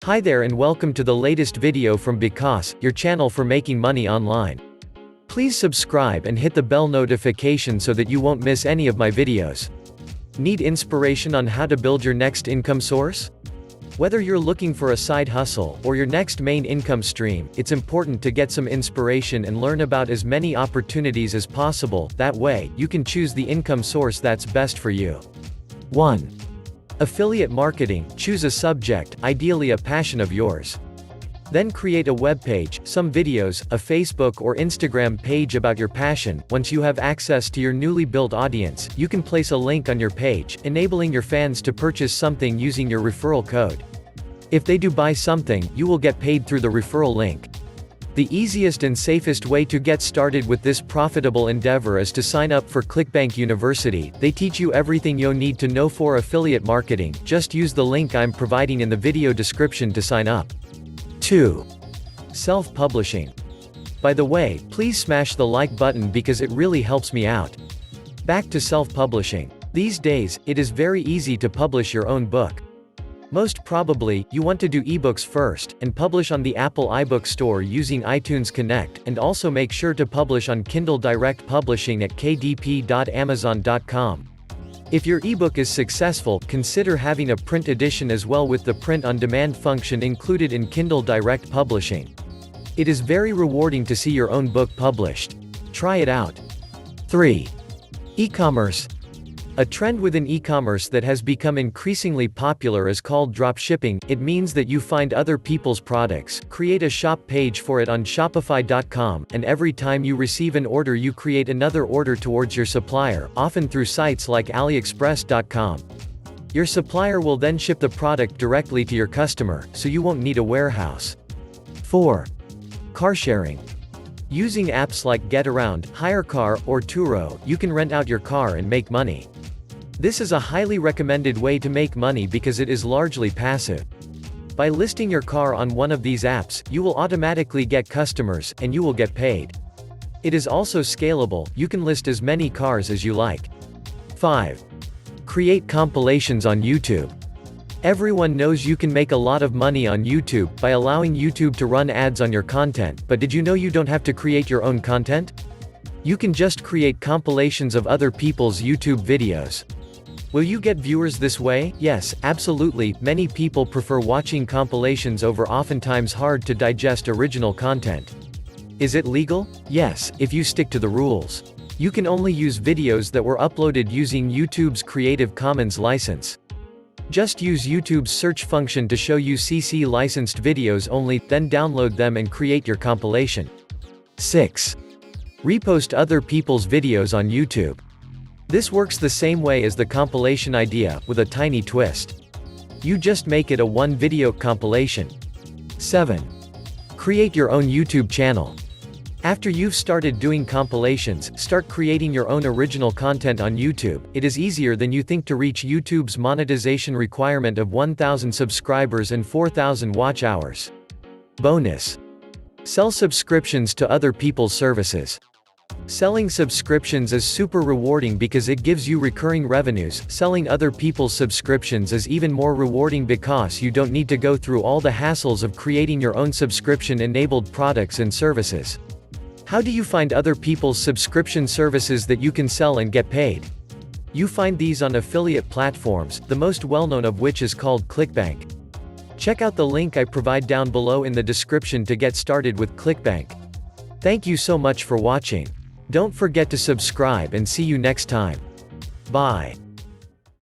Hi there and welcome to the latest video from Because, your channel for making money online. Please subscribe and hit the bell notification so that you won't miss any of my videos. Need inspiration on how to build your next income source? Whether you're looking for a side hustle, or your next main income stream, it's important to get some inspiration and learn about as many opportunities as possible, that way, you can choose the income source that's best for you. 1. Affiliate marketing. Choose a subject, ideally a passion of yours. Then create a web page, some videos, a Facebook or Instagram page about your passion. Once you have access to your newly built audience, you can place a link on your page, enabling your fans to purchase something using your referral code. If they do buy something, you will get paid through the referral link. The easiest and safest way to get started with this profitable endeavor is to sign up for ClickBank University. They teach you everything you'll need to know for affiliate marketing. Just use the link I'm providing in the video description to sign up. 2. Self-publishing. By the way, please smash the like button because it really helps me out. Back to self-publishing. These days, it is very easy to publish your own book. Most probably, you want to do ebooks first, and publish on the Apple iBook Store using iTunes Connect, and also make sure to publish on Kindle Direct Publishing at kdp.amazon.com. If your ebook is successful, consider having a print edition as well with the print-on-demand function included in Kindle Direct Publishing. It is very rewarding to see your own book published. Try it out. 3. E-commerce. A trend within e-commerce that has become increasingly popular is called dropshipping. It means that you find other people's products, create a shop page for it on Shopify.com, and every time you receive an order you create another order towards your supplier, often through sites like AliExpress.com. Your supplier will then ship the product directly to your customer, so you won't need a warehouse. 4. Car sharing. Using apps like GetAround, HireCar, or Turo, you can rent out your car and make money. This is a highly recommended way to make money because it is largely passive. By listing your car on one of these apps, you will automatically get customers, and you will get paid. It is also scalable. You can list as many cars as you like. 5. Create compilations on YouTube. Everyone knows you can make a lot of money on YouTube by allowing YouTube to run ads on your content, but did you know you don't have to create your own content? You can just create compilations of other people's YouTube videos. Will you get viewers this way? Yes, absolutely. Many people prefer watching compilations over oftentimes hard to digest original content. Is it legal? Yes, if you stick to the rules. You can only use videos that were uploaded using YouTube's Creative Commons license. Just use YouTube's search function to show you CC licensed videos only, then download them and create your compilation. 6. Repost other people's videos on YouTube. This works the same way as the compilation idea, with a tiny twist. You just make it a one-video compilation. 7. Create your own YouTube channel. After you've started doing compilations, start creating your own original content on YouTube. It is easier than you think to reach YouTube's monetization requirement of 1,000 subscribers and 4,000 watch hours. Bonus. Sell subscriptions to other people's services. Selling subscriptions is super rewarding because it gives you recurring revenues. Selling other people's subscriptions is even more rewarding because you don't need to go through all the hassles of creating your own subscription-enabled products and services. How do you find other people's subscription services that you can sell and get paid? You find these on affiliate platforms, the most well-known of which is called ClickBank. Check out the link I provide down below in the description to get started with ClickBank. Thank you so much for watching. Don't forget to subscribe and see you next time. Bye.